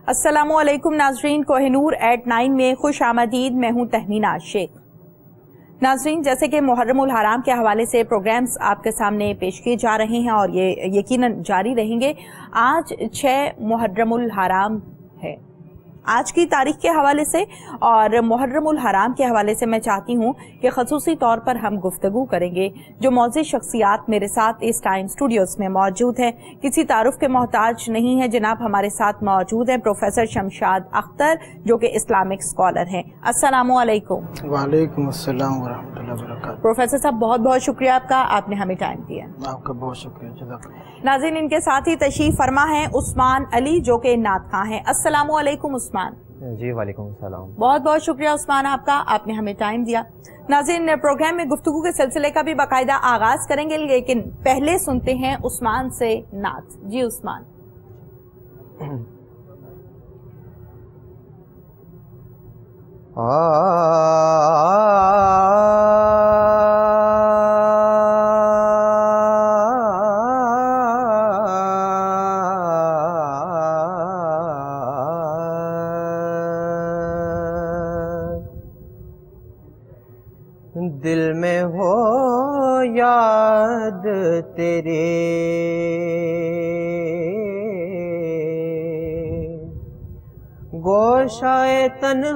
अस्सलामुअलैकुम नाजरीन, कोहिनूर @9 में खुश आमदीद। मैं हूँ तहमीना शेख। नाजरीन, जैसे कि मुहर्रमुल हराम के हवाले से प्रोग्राम्स आपके सामने पेश किए जा रहे हैं और ये यकीनन जारी रहेंगे। आज 6 मुहर्रमुल हराम है आज की तारीख के हवाले से, और मुहर्रमुल हराम के हवाले से मैं चाहती हूँ कि खसूसी तौर पर हम गुफ्तगू करेंगे। जो मौज़ी शख्सियात मेरे साथ इस टाइम स्टूडियोज़ में मौजूद हैं, किसी तारुफ के मोहताज नहीं है। जनाब हमारे साथ मौजूद हैं प्रोफेसर शमशाद अख्तर, जो कि इस्लामिक स्कॉलर हैं। अस्सलामु अलैकुम। वालेकुम अस्सलाम व रहमतुल्लाहि व बरकातहू। प्रोफेसर साहब, बहुत बहुत शुक्रिया आपका, आपने हमें टाइम दिया। आपका बहुत शुक्रिया, जज़ाकल्लाह। नाज़रीन, इनके साथ ही तशरीफ फरमा है उस्मान अली, जो कि नात खां हैं। अस्सलामु अलैकुम उस्मान। जी वालेकुम सलाम। बहुत बहुत शुक्रिया उस्मान आपका, आपने हमें टाइम दिया। नाज़रीन, प्रोग्राम में गुफ्तगू के सिलसिले का भी बाकायदा आगाज करेंगे, लेकिन पहले सुनते हैं उस्मान से नात। जी उस्मान। दिल में हो याद तेरे, गोशाए तन्हाई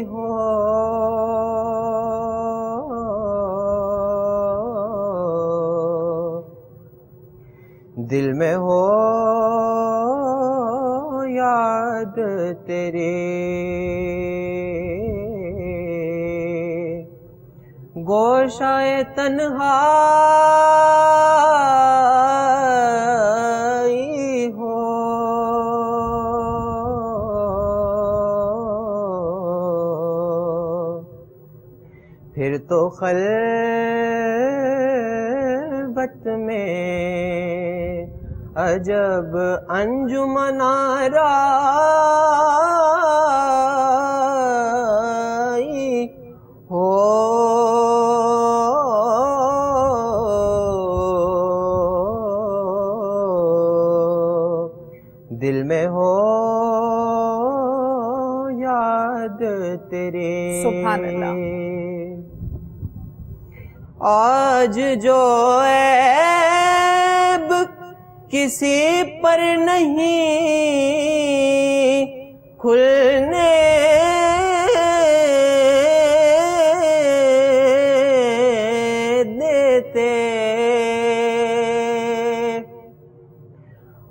हो, दिल में हो याद तेरे, गोशाए तन्हाई हो, फिर तो खलवत में अजब अंजुमना राई हो, दिल में हो याद तेरे। सुभान अल्लाह। आज जो ऐब किसी पर नहीं खुलने देते,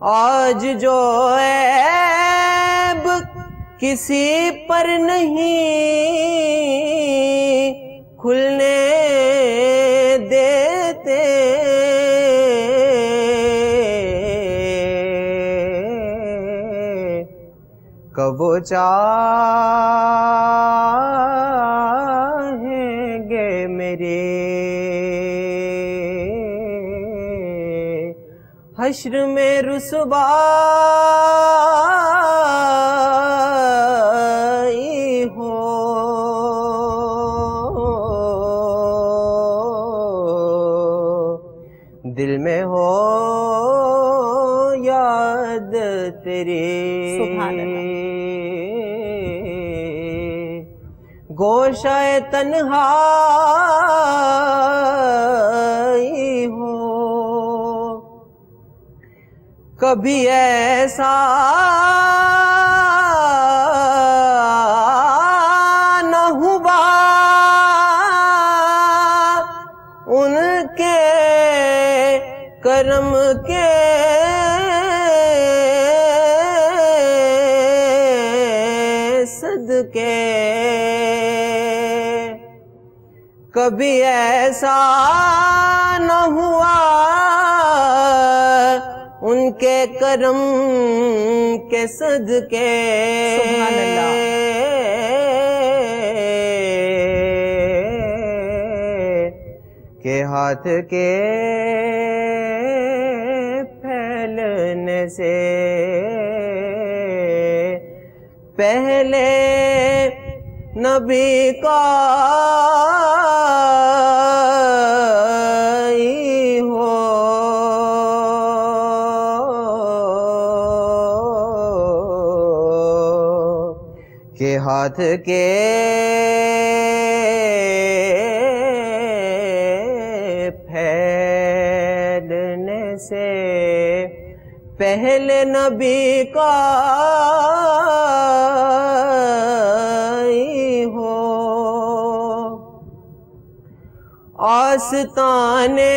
आज जो ऐब किसी पर नहीं खुलने देते, कब वो चाहेंगे मेरे हश्र में रुसवाई हो, दिल में हो याद तेरी, गोशाए तन्हाई हो, कभी ऐसा न हुआ उनके करम के सदके, कभी ऐसा न हुआ उनके करम के सदके, सुभान अल्लाह। के हाथ के फैलने से पहले नबी का हो, کے ہاتھ کے پھیلنے سے پہلے نبی کا ہو، آستانے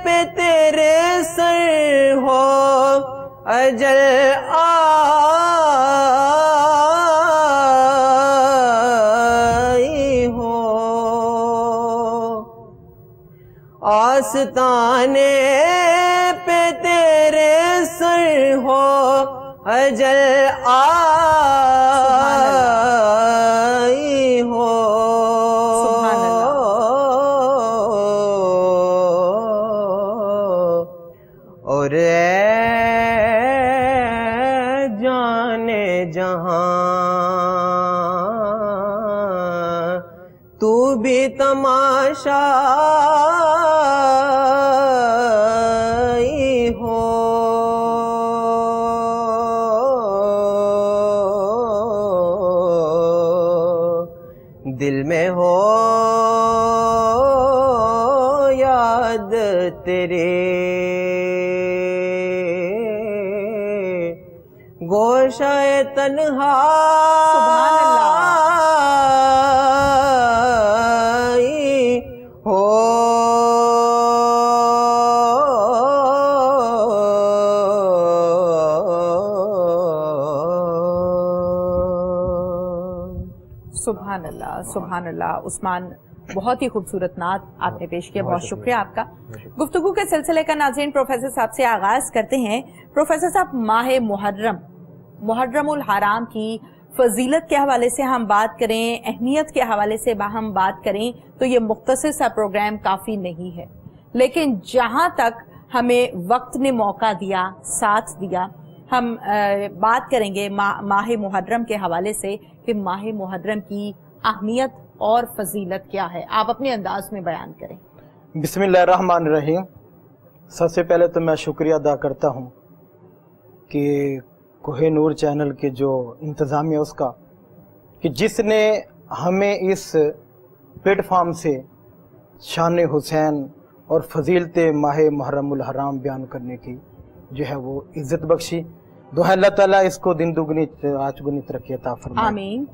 پہ تیرے سر ہو، اجل آئی ہو، آستانے پہ تیرے سر ہو، اجل آئی ہو، اور اے جانے جہاں تو بھی تماشا ہو، دل میں ہو یاد تیرے گوشہ تنہا ہو، سبحان اللہ، سبحان اللہ۔ عثمان، بہت ہی خوبصورت نعت آپ نے پیش کیا، بہت شکریہ آپ کا۔ گفتگو کے سلسلے کا ناظرین پروفیسر صاحب سے آغاز کرتے ہیں۔ پروفیسر صاحب، ماہ محرم الحرام کی فضیلت کے حوالے سے ہم بات کریں، اہمیت کے حوالے سے ہم بات کریں تو یہ مختصر سا پروگرام کافی نہیں ہے، لیکن جہاں تک ہمیں وقت نے موقع دیا، ساتھ دیا، ہم بات کریں گے ماہ محرم کے حوالے سے کہ ماہ محرم کی اہمیت اور فضیلت کیا ہے، آپ اپنے انداز میں بیان کریں۔ بسم اللہ الرحمن الرحیم۔ سب سے پہلے تو میں شکریہ ادا کرتا ہوں کہ کوہ نور چینل کے جو انتظامیہ اس کا، کہ جس نے ہمیں اس پلیٹ فارم سے شان حسین اور فضیلت ماہ محرم الحرام بیان کرنے کی جو ہے وہ عزت بخشی۔ دعا اللہ تعالیٰ اس کو دن دگنی رات گنی ترقی عطا فرمائے، آمین۔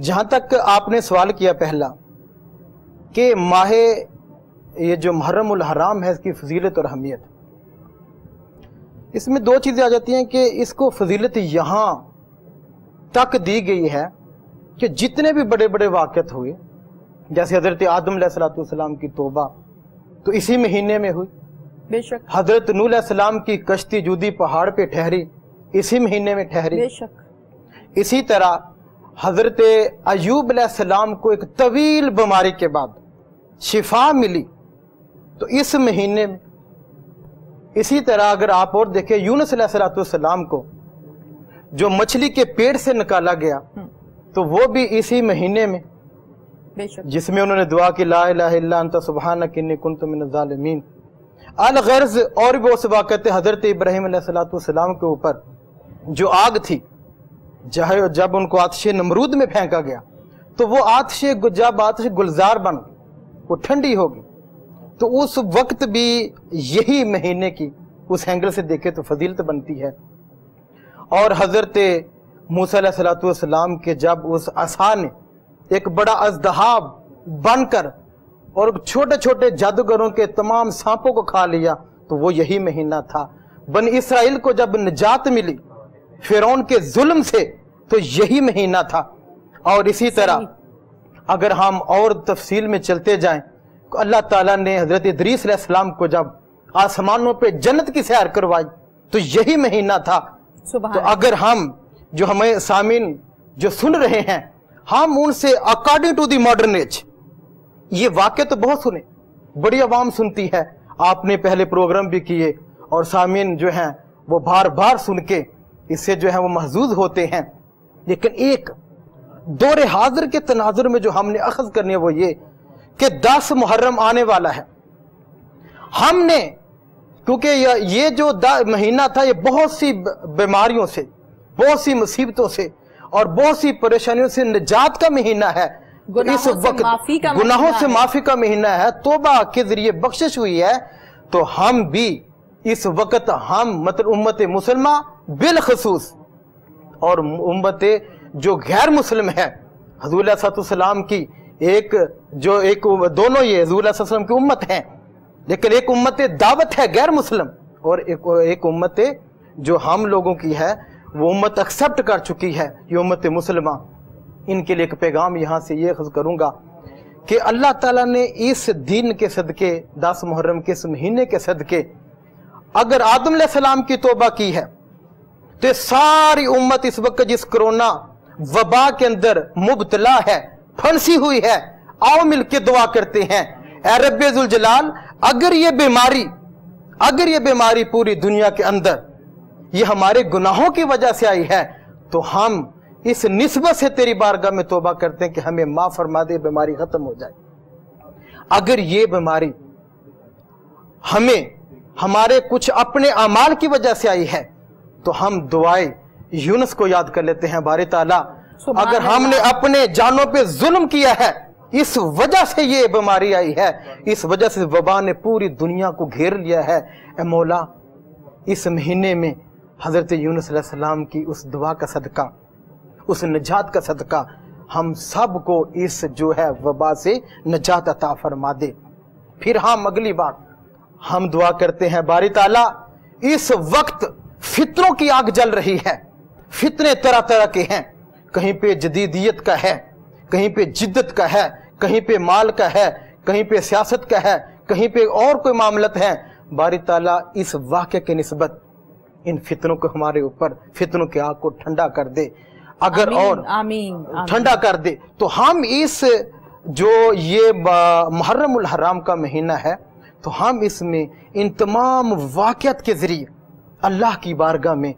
جہاں تک آپ نے سوال کیا پہلا کہ ماہ یہ جو محرم الحرام ہے اس کی فضیلت اور اہمیت، اس میں دو چیزیں آ جاتی ہیں کہ اس کو فضیلت یہاں تک دی گئی ہے کہ جتنے بھی بڑے بڑے واقعات ہوئے، جیسے حضرت آدم علیہ السلام کی توبہ تو اسی مہینے میں ہوئی، بے شک۔ حضرت نوح علیہ السلام کی کشتی جودی پہاڑ پہ ٹھہری، اسی مہینے میں ٹھہری، بے شک۔ اسی طرح حضرت ایوب علیہ السلام کو ایک طویل بیماری کے بعد شفا ملی تو اس مہینے میں، اسی طرح اگر آپ اور دیکھیں یونس علیہ السلام کو جو مچھلی کے پیٹ سے نکالا گیا تو وہ بھی اسی مہینے میں، بے شک، جس میں انہوں نے دعا کی لا الہ الا انت سبحانک انی کنت من الظالمین۔ الغرض اور بھی وہ واقعات حضرت ابراہیم علیہ السلام کے اوپر جو آگ تھی، جب ان کو آتش نمرود میں پھینکا گیا تو وہ جب آتش گلزار بن وہ ٹھنڈی ہوگی، تو اس وقت بھی یہی مہینے کی اس اینگل سے دیکھے تو فضیلت بنتی ہے۔ اور حضرت موسیٰ علیہ السلام کے جب اس عصا نے ایک بڑا اژدہا بن کر اور چھوٹے چھوٹے جادوگروں کے تمام سانپوں کو کھا لیا تو وہ یہی مہینہ تھا۔ بنی اسرائیل کو جب نجات ملی فرعون کے ظلم سے تو یہی مہینہ تھا۔ اور اسی طرح اگر ہم اور تفصیل میں چلتے جائیں، اللہ تعالیٰ نے حضرت ادریس علیہ السلام کو جب آسمانوں پہ جنت کی سیر کروائی تو یہی مہینہ تھا۔ تو اگر ہم جو ہمیں سامعین جو سن رہے ہیں، ہم ان سے according to the modern age, یہ واقعہ تو بہت سنے، بڑی عوام سنتی ہے، آپ نے پہلے پروگرام بھی کیے اور سامعین جو ہیں وہ بار بار سن کے اس سے جو ہے وہ محظوظ ہوتے ہیں، لیکن ایک دور حاضر کے تناظر میں جو ہم نے اخذ کرنی ہے وہ یہ کہ 10 محرم آنے والا ہے۔ ہم نے کیونکہ یہ جو مہینہ تھا یہ بہت سی بیماریوں سے، بہت سی مصیبتوں سے और बहुत सी परेशानियों से निजात का महीना है। इस वक्त गुनाहों से माफी का महीना है, तौबा के जरिए बख्शिश हुई है। तो हम भी इस वक्त हम मतलब उम्मत मुसलमा बिलखसूस और उम्मत जो गैर मुस्लिम है, हुजूर सल्लल्लाहु की एक दोनों ये हुजूर सल्लल्लाहु की उम्मत है, लेकिन एक उम्मत दावत है गैर मुस्लिम, और एक उम्मत जो हम लोगों की है वो उम्मत एक्सेप्ट कर चुकी है, ये उम्मत मुसलमा। इनके लिए एक पैगाम यहाँ से ये अर्ज़ करूँगा कि अल्लाह ताला ने इस दिन के सदके 10 मुहर्रम के इस महीने के सदके अगर आदम अलैहिस्सलाम की तौबा की है तो सारी उम्मत इस वक्त जिस कोरोना वबा के अंदर मुब्तला है, फंसी हुई है, आओ मिलके दुआ करते हैं, ऐ रब्बे जुल जलाल अगर ये बीमारी पूरी दुनिया के अंदर ये हमारे गुनाहों की वजह से आई है, तो हम इस निस्बत से तेरी बारगाह में तौबा करते हैं कि हमें माफ फरमा दे, बीमारी खत्म हो जाए। अगर ये बीमारी हमें हमारे कुछ अपने अमाल की वजह से आई है तो हम दुआए यूनुस को याद कर लेते हैं, बारी ताला अगर हमने अपने जानों पे जुल्म किया है, इस वजह से ये बीमारी आई है, इस वजह से वबा ने पूरी दुनिया को घेर लिया है, ए मौला इस महीने में हजरत यूनुस अलैहिस्सलाम की उस दुआ का सदका, उस निजात का सदका हम सब को इस जो है वबा से निजात अता फरमा दे। फिर हम अगली बात हम दुआ करते हैं, बारी ताला इस वक्त फितरों की आग जल रही है, फितने तरह तरह के हैं, कहीं पे जदीदियत का है, कहीं पे जिद्दत का है, कहीं पे माल का है, कहीं पे सियासत का है, कहीं पे और कोई मामलत है। बारी ताला इस वाक़े के निस्बत इन फितनों को हमारे ऊपर फितनों की आग को ठंडा कर दे, अगर आमीन, और ठंडा कर दे। तो हम इस जो ये मुहर्रमुल हराम का महीना है, तो हम इसमें इन तमाम वाक़यात के जरिए अल्लाह की बारगाह में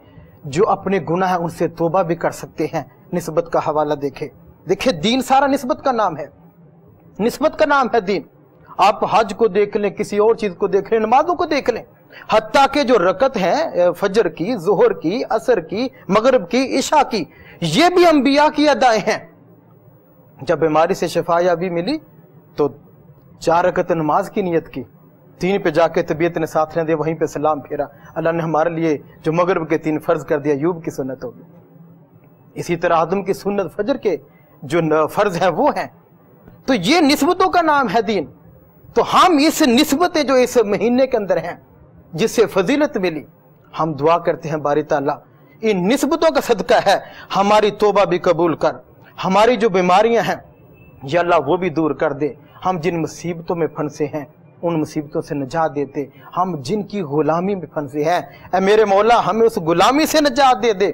जो अपने गुनाह है उनसे तौबा भी कर सकते हैं। निस्बत का हवाला देखिए दीन सारा निस्बत का नाम है, निस्बत का नाम है दीन। आप हज को देख लें, किसी और चीज को देख लें, नमाजों को देख लें, हत्ता के जो रकत हैं फजर की, जोहर की, असर की, मगरिब की, इशा की, ये भी अंबिया की अदाएं हैं। जब बीमारी से शिफायाबी मिली तो 4 रकत नमाज की नियत की, 3 पे जाके तबीयत ने साथ न दे, वहीं पे सलाम फेरा। अल्लाह ने हमारे लिए जो मगरिब के 3 फर्ज कर दिया, यूब की सुन्नत होगी। इसी तरह आदम की सुन्नत फजर के जो फर्ज है वो हैं। तो ये निस्बतों का नाम है दीन। तो हम इस निस्बतें जो इस महीने के अंदर हैं जिससे फजीलत मिली, हम दुआ करते हैं बारी ताला इन निस्बतों का सदका है हमारी तौबा भी कबूल कर, हमारी जो बीमारियां हैं या अल्लाह वो भी दूर कर दे, हम जिन मुसीबतों में फंसे हैं उन मुसीबतों से निजात देते, हम जिनकी गुलामी में फंसे हैं ऐ मेरे मौला हमें उस गुलामी से निजात दे दे।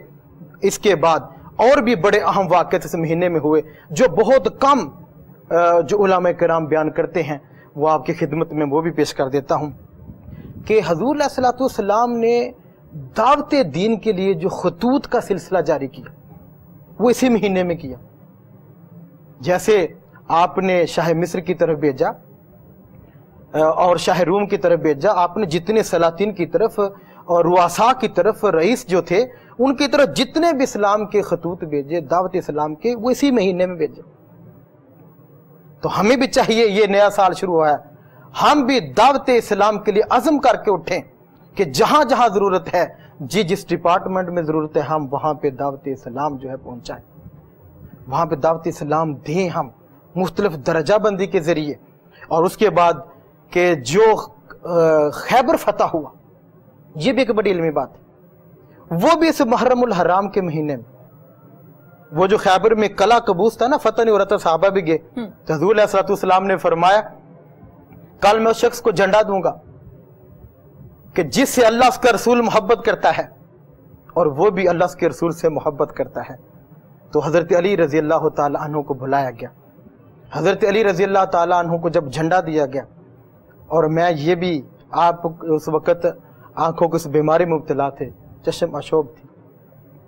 इसके बाद और भी बड़े अहम वाक़यात इस महीने में हुए जो बहुत कम जो उलमा किराम बयान करते हैं, वो आपकी खिदमत में वो भी पेश कर देता हूँ कि हुज़ूर सल्लल्लाहु अलैहि वसल्लम ने दावत दीन के लिए जो खतूत का सिलसिला जारी किया वो इसी महीने में किया। जैसे आपने शाह मिस्र की तरफ भेजा और शाह रूम की तरफ भेजा, आपने जितने सलातीन की तरफ और रुआसा की तरफ रईस जो थे उनकी तरफ जितने भी इस्लाम के खतूत भेजे दावत इस्लाम के, वो इसी महीने में भेजे। तो हमें भी चाहिए, ये नया साल शुरू हुआ है, हम भी दावत इस्लाम के लिए अज़म करके उठें कि जहां जहां जरूरत है, जिस डिपार्टमेंट में जरूरत है, हम वहां पे दावत इस्लाम जो है पहुंचाएं, वहां पे दावत इस्लाम दें हम मुख्तलिफ दर्जाबंदी के जरिए। और उसके बाद कि जो खैबर फतह हुआ, ये भी एक बड़ी इल्मी बात है, वो भी इस मुहर्रमुल हराम के महीने में, वो जो खैबर में कला कबूस था ना, फतह नहीं हो रहा था, सहाबा भी गए, तो हुज़ूर अलैहि सल्लम ने फरमाया कल मैं उस शख्स को झंडा दूंगा कि जिससे अल्लाह उसका रसूल मोहब्बत करता है और वो भी अल्लाह उसके रसूल से मोहब्बत करता है। तो हज़रत अली रज़ी अल्लाह ताला अन्हु को बुलाया गया। हज़रत अली रज़ी अल्लाह ताला अन्हु को जब झंडा दिया गया, और मैं ये भी, आप उस वक़्त आंखों की उस बीमारी में मुब्तला थे, चश्म अशोब थी,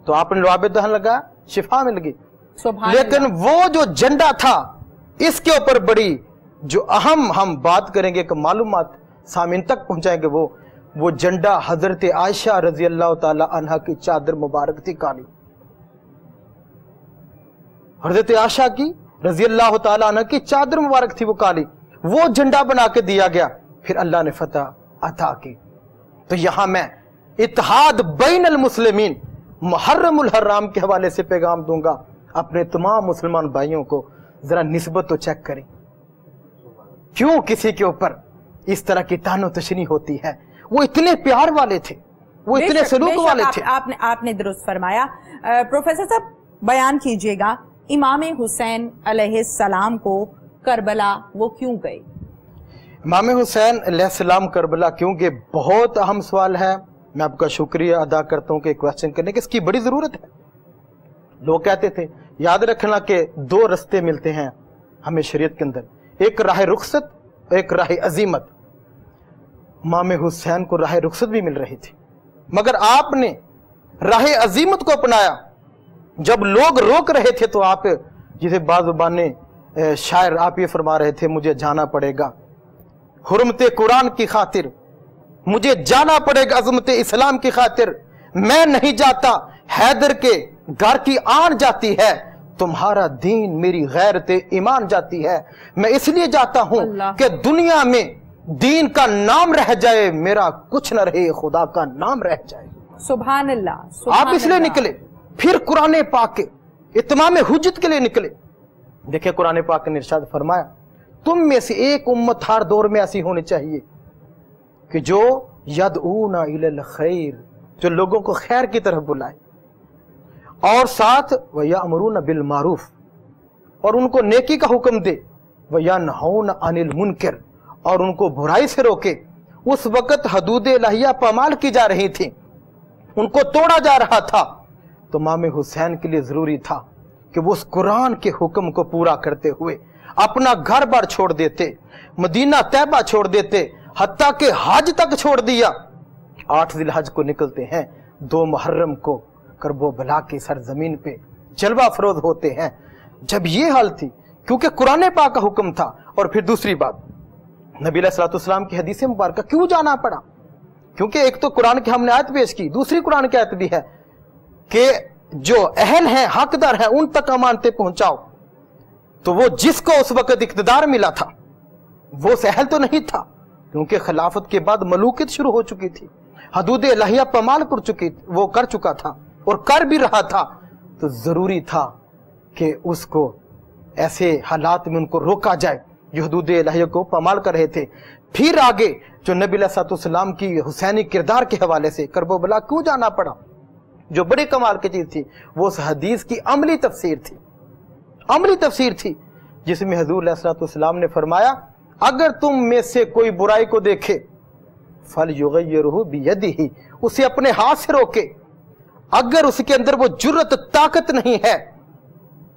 तो आपने लुआब दहन लगा, शिफा मिल गई। लेकिन वो जो झंडा था, इसके ऊपर बड़ी जो अहम हम बात करेंगे कि मालूमात सामीन तक पहुंचाएंगे, वो झंडा हजरत आयशा रजी अल्लाह ताला अन्हा की चादर मुबारक थी, काली। हजरत आशा की रजी अल्लाह तआला अन्हा की चादर मुबारक थी वो काली, वो झंडा बना के दिया गया, फिर अल्लाह ने फतह अता की। तो यहां मैं इत्तेहाद बैन अल मुस्लिमीन मुहर्रमुल हराम के हवाले से पैगाम दूंगा अपने तमाम मुसलमान भाइयों को, जरा निस्बत तो चेक करें, क्यों किसी के ऊपर इस तरह की तानो तशनी होती है। वो इतने प्यार वाले थे, वो इतने सलूक वाले थे। आपने दुरुस्त फरमाया। प्रोफेसर साहब बयान कीजिएगा, इमाम हुसैन अलैहिस्सलाम को करबला वो क्यों गए? इमाम हुसैन अलैहिस्सलाम करबला क्यों गए, बहुत अहम सवाल है। मैं आपका शुक्रिया अदा करता हूं कि क्वेश्चन करने की, इसकी बड़ी जरूरत है। लोग कहते थे, याद रखना कि दो रास्ते मिलते हैं हमें शरीयत के अंदर, एक राह रुखसत, एक राह अजीमत। इमाम हुसैन को राह रुखसत भी मिल रही थी, मगर आपने राह अजीमत को अपनाया। जब लोग रोक रहे थे तो आप, जिसे बाजुबाने शायर आप ये फरमा रहे थे, मुझे जाना पड़ेगा हुर्मते कुरान की खातिर, मुझे जाना पड़ेगा अजमत इस्लाम की खातिर, मैं नहीं जाता हैदर के घर की आन जाती है, तुम्हारा दीन मेरी गैरते ईमान जाती है। मैं इसलिए जाता हूं कि दुनिया में दीन का नाम रह जाए, मेरा कुछ न रहे, खुदा का नाम रह जाए। सुभान अल्लाह। आप इसलिए निकले, फिर कुरान पाक के इत्माम हुज्जत के लिए निकले। देखिए कुरान पाक ने इरशाद फरमाया, तुम में से एक उम्मत हर दौर में ऐसी होनी चाहिए कि जो यदऊना इलल खैर, जो लोगों को खैर की तरफ बुलाए, और साथ वयअमरूना बिल मारूफ, और उनको नेकी का हुक्म दे, वयनहौना अनिल मुनकर, और उनको बुराई से रोके। उस वक्त हदूद इलाहिया पामाल की जा रही थी, उनको तोड़ा जा रहा था। तो इमाम हुसैन के लिए जरूरी था कि वो उस कुरान के हुक्म को पूरा करते हुए अपना घर बार छोड़ देते, मदीना तैबा छोड़ देते, हत्ता के हज तक छोड़ दिया। 8 जिलहज को निकलते हैं, 2 मुहर्रम को करबो बला की सरजमीन पे जलवा फरोज होते हैं। जब ये हाल थी, क्योंकि कुरान पाक का हुक्म था। और फिर दूसरी बात, नबी अलैहिस्सलाम की हदीस मुबारक क्यों जाना पड़ा? क्योंकि एक तो कुरान की हमने आयत पेश की, दूसरी कुरान की आयत भी है कि जो अहल हैं, हकदार हैं, उन तक अमानतें पहुंचाओ। तो वो जिसको उस वक्त इख्तिदार मिला था वो सहल तो नहीं था, क्योंकि खिलाफत के बाद मलूकियत शुरू हो चुकी थी, हदूद इलाहिया पमाल कर चुकी, वो कर चुका था और कर भी रहा था। तो जरूरी था कि उसको ऐसे हालात में उनको रोका जाए जो हदूद इलाहिया को पमाल कर रहे थे। फिर आगे जो नबी अलैहिस्सलाम की हुसैनी किरदार के हवाले से करबला क्यों जाना पड़ा, जो बड़ी कमाल की चीज थी, वो उस हदीस की अमली तफसीर थी, अमली तफसीर थी, जिसमें हुजूर अलैहिस्सलाम ने फरमाया, अगर तुम में से कोई बुराई को देखे फल युगय्यिरहु बियदिही, उसे अपने हाथ से रोके। अगर उसके अंदर वो जुर्रत ताकत नहीं है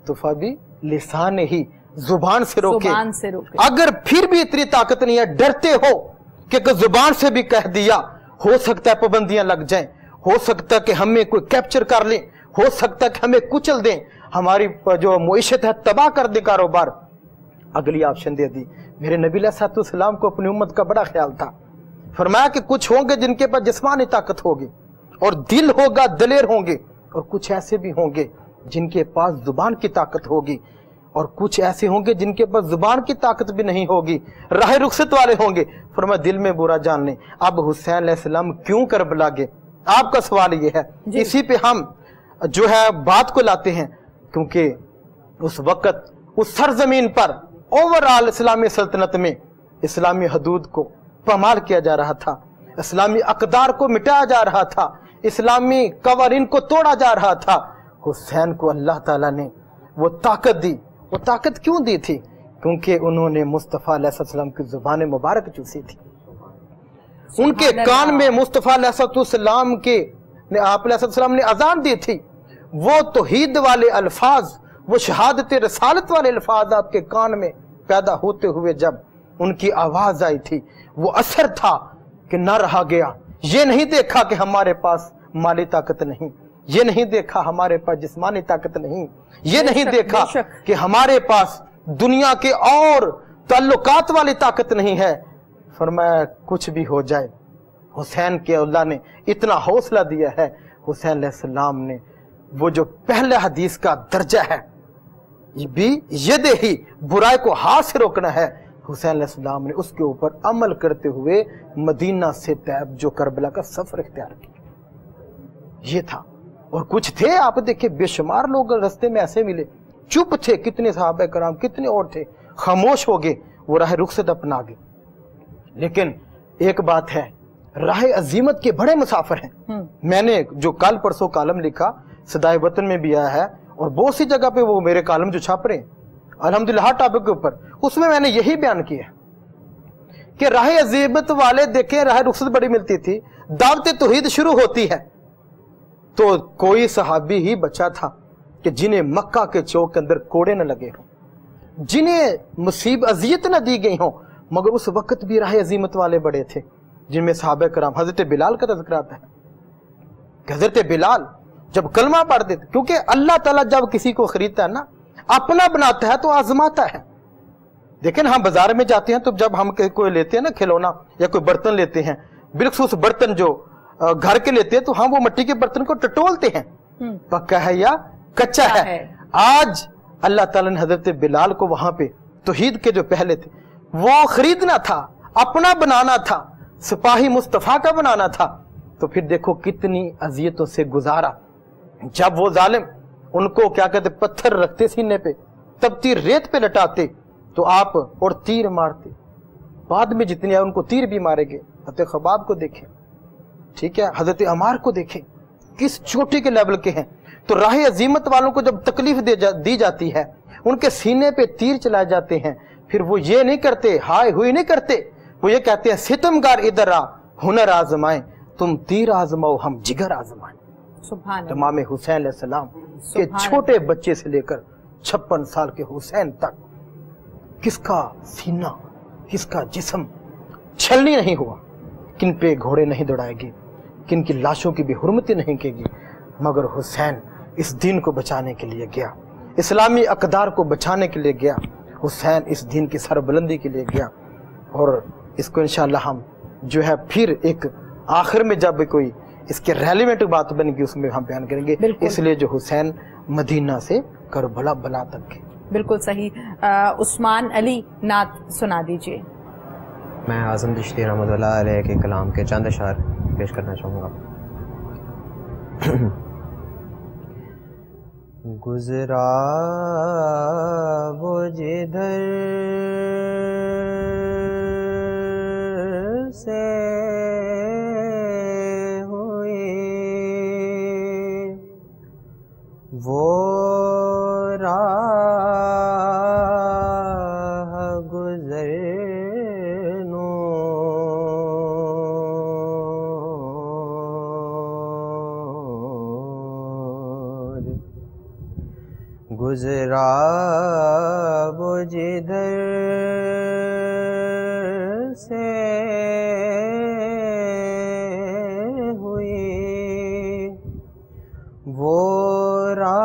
तो फबी लिसान ही, जुबान से रोके। अगर फिर भी इतनी ताकत नहीं है, डरते हो कि जुबान से भी कह दिया, हो सकता है पाबंदियां लग जाएं, हो सकता है कि हमें कोई कैप्चर कर ले, हो सकता है कि हमें कुचल दें, हमारी जो मुईशत है तबाह कर दे, कारोबार। अगली ऑप्शन दे दी। मेरे नबी अलैहिस्सलाम को अपनी उम्मत का बड़ा ख्याल था, फरमाया कि कुछ होंगे जिनके पास जिस्मानी ताकत होगी और दिल होगा, दलेर होंगे, और कुछ ऐसे भी होंगे जिनके पास जुबान की ताकत होगी, और कुछ ऐसे होंगे जिनके पास जुबान की ताकत भी नहीं होगी, राह रुखसत वाले होंगे। फरमाया दिल में बुरा जान लें। अब हुसैन अलैहिस्सलाम क्यों करबला गए, आपका सवाल ये है। इसी पे हम जो है बात को लाते हैं, क्योंकि उस वक्त उस सरजमीन पर ओवरऑल इस्लामी सल्तनत में इस्लामी हदूद को पमाल किया जा रहा था, इस्लामी अकदार को मिटाया जा रहा था, इस्लामी कवानीन को तोड़ा जा रहा था। हुसैन को अल्लाह ताला ने वो ताकत दी। वो ताकत क्यों दी थी? क्योंकि उन्होंने मुस्तफ़ा अलैहिस्सलाम की जुबान मुबारक चूसी थी। उनके कान में मुस्तफ़ा अलैहिस्सलाम के आप अलैहिस्सलाम ने अजान दी थी। वो तौहीद वाले अल्फाज, वो शहादत रसालत वाले अल्फाज आपके कान में पैदा होते हुए जब उनकी आवाज आई थी, वो असर था कि ना रहा गया। ये नहीं देखा कि हमारे पास माली ताकत नहीं, ये नहीं देखा हमारे पास जिस्मानी ताकत नहीं, ये नहीं देखा कि हमारे पास दुनिया के और ताल्लुकात वाली ताकत नहीं है। फरमाया कुछ भी हो जाए, हुसैन के अल्लाह ने इतना हौसला दिया है। हुसैन अलैहिस्सलाम ने वो जो पहले हदीस का दर्जा है بھی یدے ہی برائی کو ہاتھ سے روکنا ہے. حسین علیہ السلام نے اس کے اوپر عمل کرتے ہوئے مدینہ سے طیب جو کربلا کا سفر اختیار کیا. یہ تھا. اور کچھ تھے آپ دیکھیں بے شمار لوگ رستے میں ایسے ملے چپ تھے, کتنے صحابہ کرام کتنے اور تھے خاموش ہو گئے, وہ راہ رخصت اپنا گئے. لیکن ایک بات ہے, راہ عظیمت کے بڑے مسافر ہیں. میں نے جو کل پرسوں کالم لکھا صدائے وطن میں بھی آیا ہے اور بہت سی جگہ پہ وہ میرے کالم جو چھاپ رہے ہیں الحمدللہ ہر ٹاپک کے اوپر, اس میں نے یہی بیان کیا کہ راہ عظیمت والے دیکھیں راہ رخصت بڑی ملتی تھی, دعوت توحید شروع ہوتی ہے تو کوئی صحابی ہی بچا تھا کہ جنہیں مکہ کے چوک کے اندر کوڑے نہ لگے ہوں, جنہیں مصیب اذیت نہ دی گئی ہوں, مگر اس وقت بھی راہ عظیمت والے بڑے تھے جن میں صحابہ کرام. حضرت بلال کا تذکرہ آتا ہے کہ حضرت بلال جب کلمہ پڑھتے تھے, کیونکہ اللہ تعالیٰ جب کسی کو خریدتا ہے نا اپنا بناتا ہے تو آزماتا ہے. دیکھیں ہم بازار میں جاتے ہیں تو جب ہم کوئی لیتے ہیں نا کھلونا یا کوئی برتن لیتے ہیں, بالخصوص برتن جو گھر کے لیتے ہیں تو ہم وہ مٹی کے برتن کو ٹٹولتے ہیں پکا ہے یا کچا ہے. آج اللہ تعالیٰ نے حضرت بلال کو وہاں پہ توحید کے جو پہلے تھے وہ خریدنا تھا, اپنا بنانا تھا, سپاہی مصطفیٰ کا بنانا تھا. تو پھر دیکھو کتنی اذیتوں سے گزارا. جب وہ ظالم ان کو کیا کہتے پتھر رکھتے سینے پہ, تبتی ریت پہ لٹاتے تو آپ اور تیر مارتے, بعد میں جتنے آئے ان کو تیر بھی مارے گے. حضرت خباب کو دیکھیں, ٹھیک ہے, حضرت عمار کو دیکھیں کس چوٹی کے لیول کے ہیں. تو راہ عظیمت والوں کو جب تکلیف دی جاتی ہے, ان کے سینے پہ تیر چلائے جاتے ہیں, پھر وہ یہ نہیں کرتے ہائے ہوئی نہیں کرتے, وہ یہ کہتے ہیں ستمگار ادھر آ ہنر آزمائیں, تم تیر آزماؤ ہم جگر آزمائیں. امام حسین علیہ السلام کے چھوٹے بچے سے لے کر 56 سال کے حسین تک کس کا سینہ کس کا جسم چھلنی نہیں ہوا, کن پہ گھوڑے نہیں دوڑائے گی, کن کی لاشوں کی بھی حرمتی نہیں کی گی, مگر حسین اس دین کو بچانے کے لیے گیا, اسلامی اقدار کو بچانے کے لیے گیا, حسین اس دین کی سربلندی کے لیے گیا. اور اس کو انشاءاللہ ہم جو ہے پھر ایک آخر میں جب کوئی اس کے ریلیونٹ بات بن گی اس میں ہم بیان کریں گے. اس لیے جو حسین مدینہ سے کربلا بلا تک گئے. بالکل صحیح. عثمان علی نعت سنا دیجئے. میں اعظم چشتی رحمۃ اللہ علیہ کے کلام کے چند اشعار پیش کرنا چاہوں گا. گزرا وہ جدھر سے ہوئی وہ راہ گزر گزرا وہ جدھر سے ہوئی وہ راہ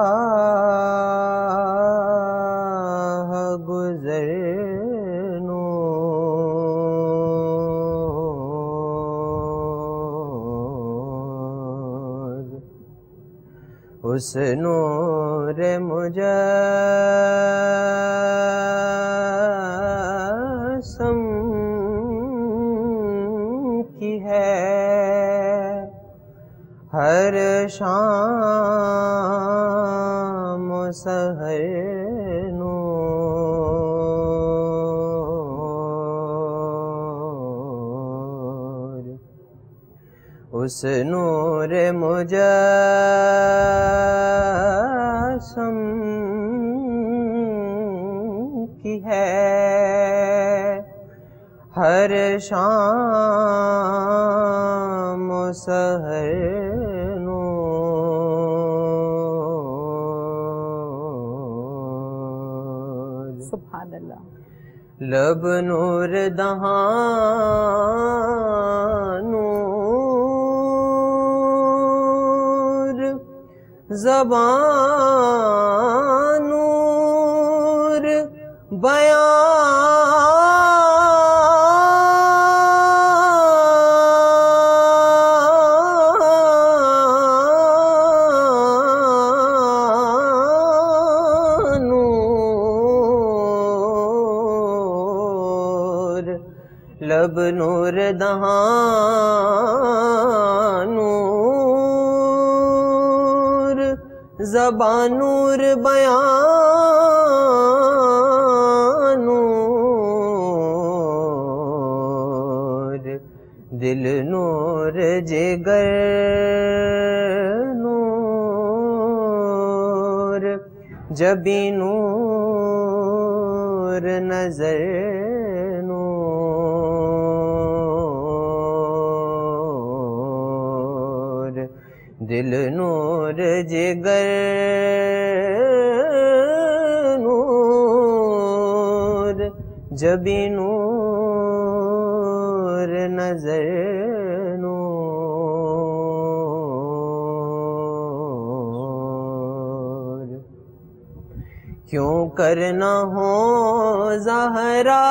گزر نور اس نور مجسم کی ہے ہر شام و سحر نور اس نور مجسم کی ہے ہر شام و سحر نور. سبحان اللہ. لب نور دہاں نور زبان نور بیان نور. لب نور دہاں نور، زبان نور بیان نور، دل نور جگر نور، جبی نور، نظر نور، دل نور جگر نور، جبی نور، نظر نور، کیوں کرنا ہو زہرا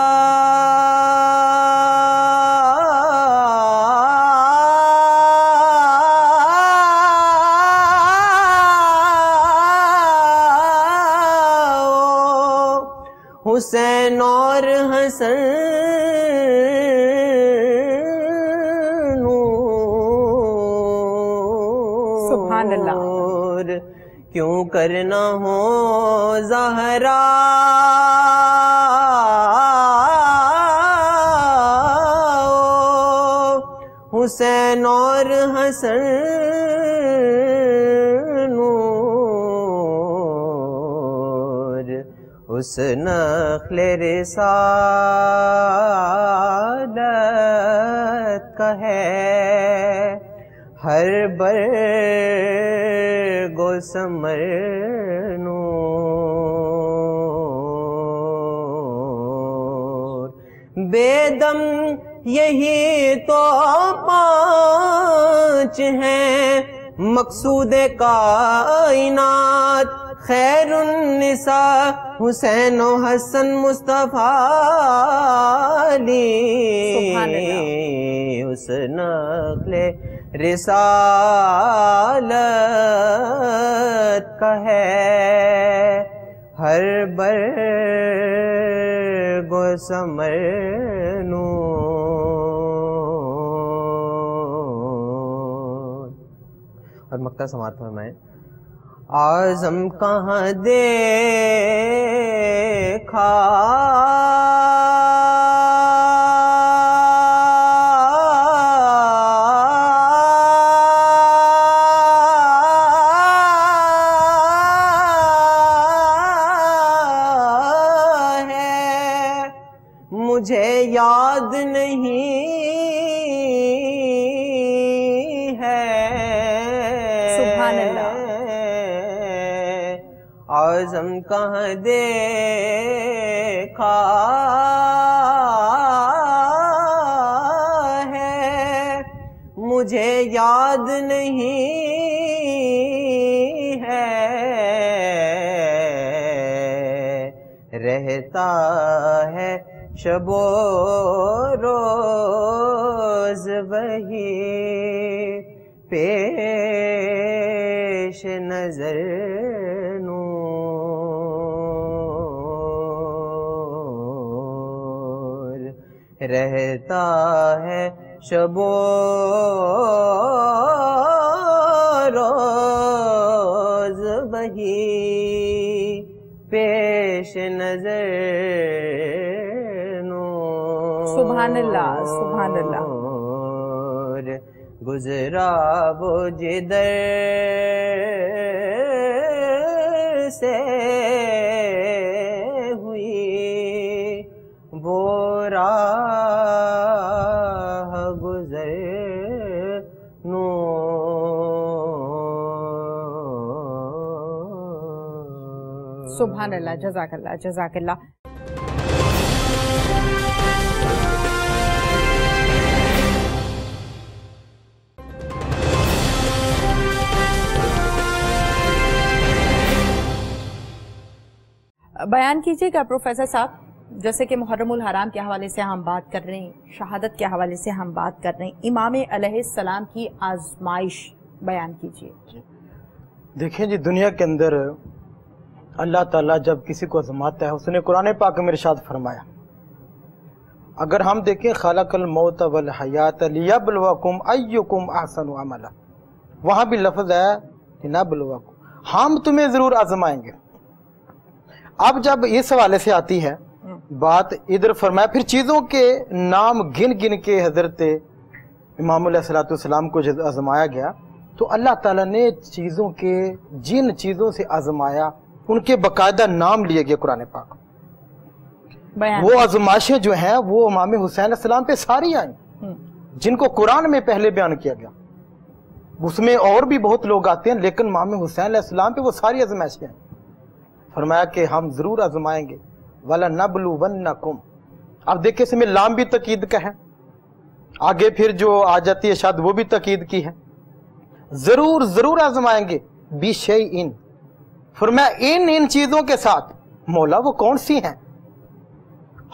حسین اور حسن سبحان اللہ، کیوں کرنا ہو زہرا حسین اور حسن نور، اس نخل رسالت کا ہے ہر برگ و ثمر نور، بے دم یہی تو پانچ ہیں مقصود کائنات، خیر النساء حسین و حسن مصطفیٰ علی، اس نقل رسالت کا ہے ہر برگ و ثمر نور۔ اور مقطع سماعت فرمائیں۔ اعظم کہاں دیکھا ہے مجھے یاد نہیں ہے۔ سبحان اللہ۔ اعظم کہاں دیکھا ہے مجھے یاد نہیں ہے، رہتا ہے شب و روز وہی پیش نظر نور، رہتا ہے شب و روز وہی پیش نظر نور۔ سبحان اللہ، سبحان اللہ۔ گزرا وہ جدھر سے ہوئی وہ راہ گزر نور۔ سبحان اللہ، جزاک اللہ، جزاک اللہ۔ بیان کیجیے گا پروفیسر صاحب، جیسے کہ محرم الحرام کے حوالے سے ہم بات کر رہے ہیں، شہادت کے حوالے سے ہم بات کر رہے ہیں، امام علیہ السلام کی آزمائش بیان کیجیے۔ دیکھیں جی، دنیا کے اندر اللہ تعالیٰ جب کسی کو آزماتا ہے، اس نے قرآن پاک میں ارشاد فرمایا اگر ہم دیکھیں خلق الموت والحیات لیبلوکم ایکم احسن عملا، وہاں بھی لفظ ہے لنبلوکم، ہم تمہیں ضرور آزمائیں گے۔ اب جب اس حوالے سے آتی ہے بات، ادھر فرمایا پھر چیزوں کے نام گن گن کے حضرت امام علیہ السلام کو جب آزمایا گیا تو اللہ تعالیٰ نے چیزوں کے جن چیزوں سے آزمایا ان کے باقاعدہ نام لیے گئے قرآن پاک۔ وہ آزمائشیں جو ہیں وہ امام حسین علیہ السلام پہ ساری آئیں جن کو قرآن میں پہلے بیان کیا گیا، اس میں اور بھی بہت لوگ آتے ہیں لیکن امام حسین علیہ السلام پہ وہ ساری آزمائشیں ہیں۔ فرمایا کہ ہم ضرور آزمائیں گے، وَلَنَبْلُوَنَّكُمْ۔ اب دیکھیں اس میں لام بھی تاکید کا ہے، آگے پھر جو آ جاتی ہے شاید وہ بھی تاکید کی ہے، ضرور ضرور آزمائیں گے، بِشَيْءٍ۔ فرمایا ان چیزوں کے ساتھ، مولا وہ کون سی ہیں؟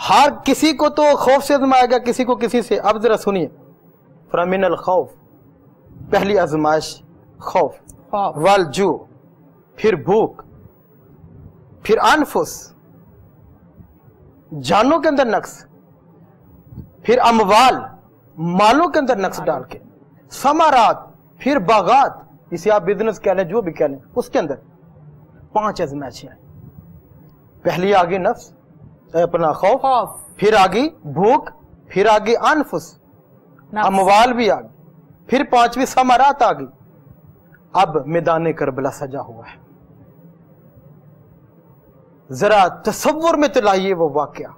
ہر کسی کو تو خوف سے آزمائے گا، کسی کو کسی سے۔ اب ذرا سنیے، فَمِنَ الْخَوْف، پہلی آزمائش خوف، والجوع، پھر بھوک، پھر انفس، جانوں کے اندر نقص، پھر اموال، مالوں کے اندر نقص ڈال کے، ثمرات، پھر باغات، جسے آپ بزنس کہہ لیں جو بھی کہہ لیں، اس کے اندر 5 آزمائشیں ہیں۔ پہلی آگے نفس اپنا خوف، پھر آگے بھوک، پھر آگے انفس، اموال بھی آگے، پھر 5ویں ثمرات آگے۔ اب میدان کربلا سجا ہوا ہے، ذرا تصور میں تلائیے وہ واقعہ،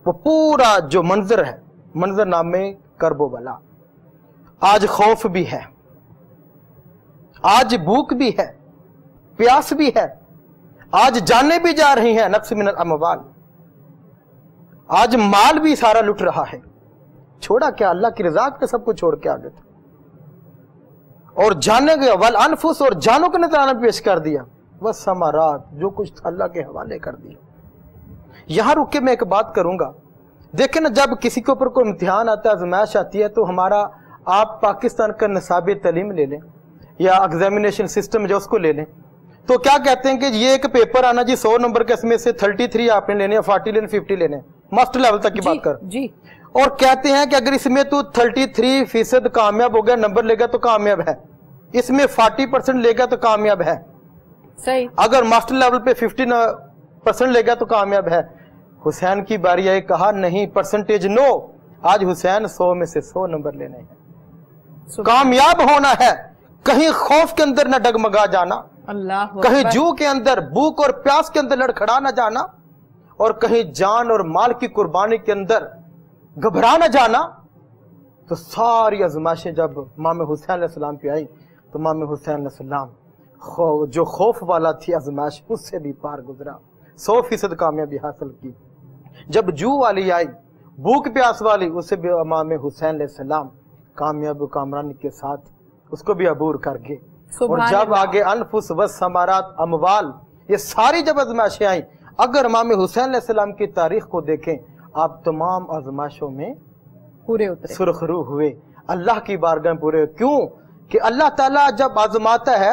وہ پورا جو منظر ہے، منظر نامے کرب و بلا۔ آج خوف بھی ہے، آج بھوک بھی ہے، پیاس بھی ہے، آج جانیں بھی جا رہی ہیں، نفس من الاموال، آج مال بھی سارا لٹ رہا ہے۔ چھوڑا کیا؟ اللہ کی رضا کے سب کو چھوڑ کے آگے تھا، اور جانے گیا والانفس، اور جانوں کو نذرانہ پیش کر دیا، والثمرات، جو کچھ تھا اللہ کے حوالے کر دیا۔ یہاں رک کے میں ایک بات کروں گا، دیکھیں نا، جب کسی کے اوپر کوئی امتحان آتا ہے، آزمائش آتی ہے، تو ہمارا آپ پاکستان کا نصاب تعلیم لے لیں یا ایگزامینیشن سسٹم جو اس کو لے لیں، تو کیا کہتے ہیں کہ یہ ایک پیپر آنا جی 100 نمبر کے، اس میں سے 33 آپ نے لینے، 40 لینے، 50 لینے، ماسٹر لیول تک کی بات کر جی، اور کہتے ہیں کہ اگر اس میں تو 33% کامیاب ہو گیا، نمبر لے گا تو کامیاب ہے، اس میں 40% لے گا تو کامیاب ہے، صحیح، اگر ماسٹر لیول پہ 50% لے گا تو کامیاب ہے۔ حسین کی باری آئی، کہا نہیں، پرسنٹیج نو، آج حسین 100 میں سے 100 نمبر لینے ہیں، کامیاب ہونا ہے، کہیں خوف کے اندر نہ ڈگمگا جانا، کہیں جو کے اندر، بھوک اور پیاس کے اندر لڑکھڑا نہ جانا، اور کہیں جان اور مال کی قربانی کے اندر گھبرا نہ جانا۔ تو ساری آزمائشیں جب امام حسین علیہ السلام پہ آئی تو امام حسین علیہ السلام جو خوف والا تھی آزمائش، اس سے بھی پار گزرا، 100% کامیابی حاصل کی۔ جب جو والی آئی، بھوک پیاس والی، اسے بھی امام حسین علیہ السلام کامیاب و کامرانی کے ساتھ اس کو بھی عبور کر گئے۔ اور جب آگے انفس و ثمرات، اموال، یہ ساری جب آزمائشیں آئیں، اگر امام حسین علیہ السلام کی تاریخ کو دیکھیں، آپ تمام آزمائشوں میں پورے اترے، سرخ روح ہوئے، اللہ کی بارگاہ پورے۔ کیوں کہ اللہ تعالیٰ جب آزماتا ہے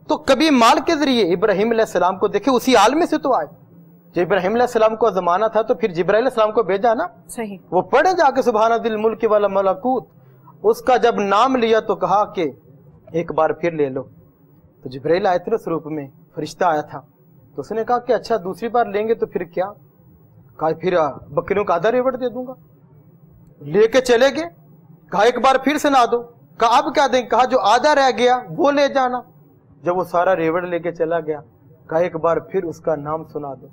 تو کبھی مال کے ذریعے ابراہیم علیہ السلام کو دیکھے، اسی عالم سے تو آئے، جب ابراہیم علیہ السلام کو آزمانا تھا تو پھر جبرائیل علیہ السلام کو بھیجا نا، صحیح، وہ پڑھے جا کے سبحان ذی الملک والملکوت، اس کا جب نام لیا تو کہا کہ ایک بار پھر لے لو، تو جبرائیل آئے تھے اس روپ میں، فرشتہ آیا تھا، تو اس نے کہا کہ اچھا دوسری بار لیں گے تو پھر کیا؟ کہا پھر بکریوں کا آدھا ریوڑ دے دوں گا۔ لے کے چلے گئے، کہا ایک بار پھر سنا دو، کہا اب کیا دیں؟ کہا جو آدھا رہ گیا وہ لے جانا۔ جب وہ سارا ریوڑ لے کے چلا گیا، کہا ایک بار پھر اس کا نام سنا دو۔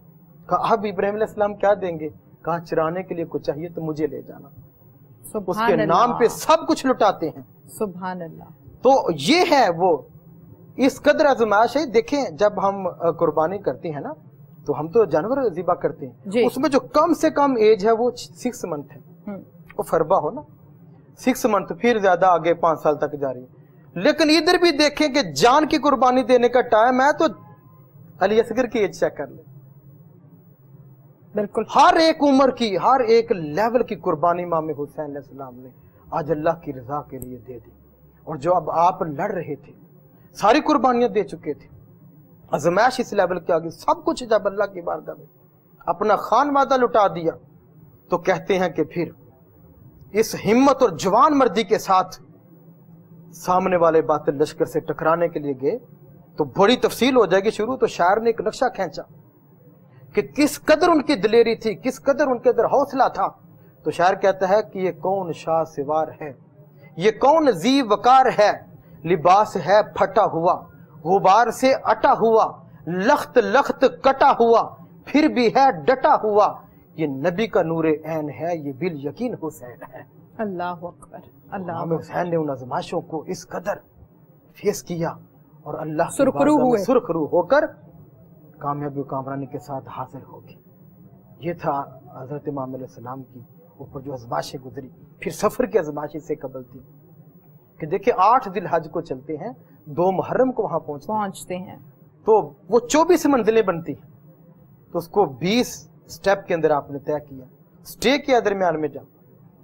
کہا اب ابراہیم علیہ السلام کیا دیں گے؟ کہا چرانے کے لیے کچھ چاہیے تو مجھے لے جانا۔ اس کے نام پہ سب کچھ لٹاتے ہیں، سبحان اللہ۔ تو یہ ہے وہ اس قدر آزمائش ہے۔ دیکھیں جب ہم قربانی کرتے ہیں نا تو ہم تو جانور ذبح کرتے ہیں، اس میں جو کم سے کم ایج ہے وہ 6 منتھ ہے، وہ فربا ہو نا 6 منتھ، پھر زیادہ آگے 5 سال تک جاری ہے۔ لیکن ادھر بھی دیکھیں کہ جان کی قربانی دینے کا ٹائم ہے تو علی اصغر کی ایج چیک کر لیں، بالکل ہر ایک عمر کی، ہر ایک لیول کی قربانی امام حسین علیہ السلام نے آج اللہ کی رضا کے لیے دے دی۔ اور جو اب آپ لڑ رہے تھے، ساری قربانیاں دے چکے تھے، آزمائش اس لیول کے آگے سب کچھ جب اللہ کی بارگاہ میں اپنا خان وعدہ لٹا دیا तो कहते हैं कि फिर इस हिम्मत और जवान मर्दी के साथ सामने वाले बातिल लश्कर से टकराने के लिए गए तो बड़ी तफसील हो जाएगी शुरू। तो शायर ने एक नक्शा खींचा कि किस कदर उनकी दिलेरी थी, किस कदर उनके अंदर हौसला था। तो शायर कहता है कि ये कौन शाह सिवार है, ये कौन जी वकार है, लिबास है फटा हुआ, गुबार से अटा हुआ, लख्त लख्त कटा हुआ, फिर भी है डटा हुआ, ये नबी का नूरे ऐन है, ये बिल यकीन हुसैन है। अल्लाह अकबर, अल्लाह। इमाम हुसैन ने उन आज़माइशों को इस कदर फेस किया और अल्लाह की सुरखरू बारगाह में हुए, सुरखरू होकर कामयाबी और कामरानी के साथ हाजिर हो गए। ये था हजरत इमाम अलैहिस्सलाम की ऊपर जो आज़माइशें गुजरी। फिर सफर की आज़माइश से कबल थी कि देखिए 8 जिलहज को चलते हैं, 2 मुहर्रम को वहां पहुंचते हैं, तो वो 24 मंजिलें बनती हैं। तो उसको 20 स्टेप के अंदर आपने तय किया, स्टे किया दरमियान में जा।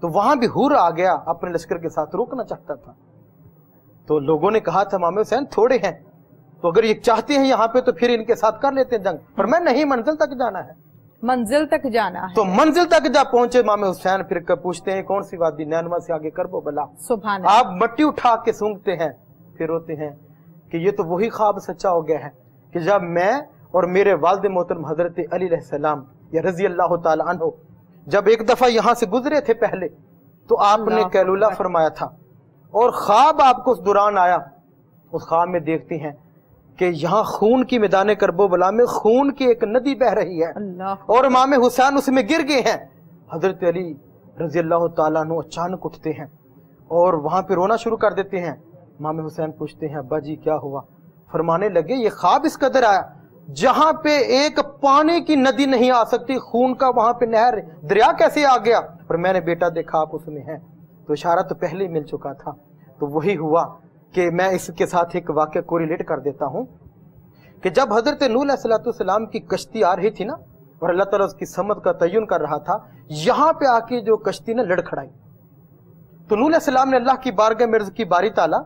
तो वहां भी हुर आ गया, अपने लश्कर के साथ रोकना चाहता था। तो लोगों ने कहा था इमाम हुसैन थोड़े हैं, तो अगर ये चाहते हैं यहाँ पे तो फिर इनके साथ कर लेते हैं जंग, पर मैं नहीं, मंजिल तक जाना है, मंजिल तक जाना है। तो मंजिल तक जा पहुंचे इमाम हुसैन। फिर पूछते हैं कौन सी वादी, नैनवा से आगे करबो बला। सुभान आप मट्टी उठा के सूंघते हैं, फिर होते हैं कि ये तो वही ख्वाब सच्चा हो गया है कि जब मैं और मेरे वालिद मोहतरम हजरत अली अलैहिस्सलाम या रजी अल्लाह ताला अन्हु जब एक दफा यहाँ से गुजरे थे पहले, तो आपने कैलुला फरमाया था और ख्वाब आपको उस दौरान आया। उस ख्वाब में देखते हैं कि यहाँ खून की मैदान करबला में खून की एक नदी बह रही है और इमाम हुसैन उसमें गिर गए हैं। हजरत अली रजी अल्लाह ताला अन्हु अचानक उठते हैं और वहां पे रोना शुरू कर देते हैं। इमाम हुसैन पूछते हैं अब्बा जी क्या हुआ? फरमाने लगे ये ख्वाब इस कदर आया जहां पे एक पानी की नदी नहीं आ सकती, खून का वहां पे नहर दरिया कैसे आ गया? पर मैंने बेटा देखा आप उसमें हैं। तो इशारा तो पहले ही मिल चुका था। तो वही हुआ कि मैं इसके साथ एक वाक़या को रिलेट कर देता हूं कि जब हजरत नूह अलैहिस्सलाम की कश्ती आ रही थी ना और अल्लाह ताला उसकी समत का तयन कर रहा था, यहां पे आके जो कश्ती ने लड़खड़ाई, तो नूह अलैहिस्सलाम ने अल्लाह की बारगाह में अर्ज़ की बारी ताला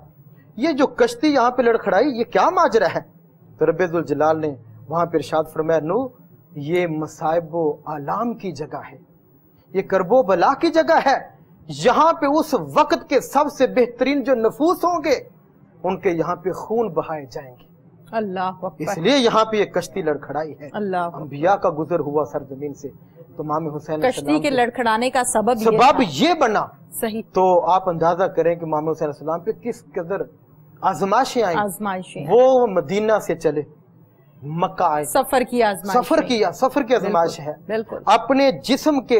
ये जो कश्ती यहाँ पे लड़खड़ाई ये क्या माजरा है? तो रब्बे जुल जलाल ने वहां पर इरशाद फरमाया नूह ये मसाइब आलाम की जगह है, ये करबो बला की जगह है, यहाँ पे उस वक्त के सबसे बेहतरीन जो नफूस होंगे उनके यहाँ पे खून बहाए जाएंगे। अल्लाह, इसलिए यहाँ पे ये कश्ती लड़खड़ाई है। अल्लाह, अंबिया का गुजर हुआ सरजमीन से। तो इमाम हुसैन कश्ती के लड़खड़ाने का सबब ये बना। सही। तो आप अंदाजा करें कि इमाम हुसैन सलाम पे किस कदर आजमाइशें आई। वो मदीना से चले, मक्का आए, सफर की आजमाइश है, बिल्कुल। अपने जिस्म के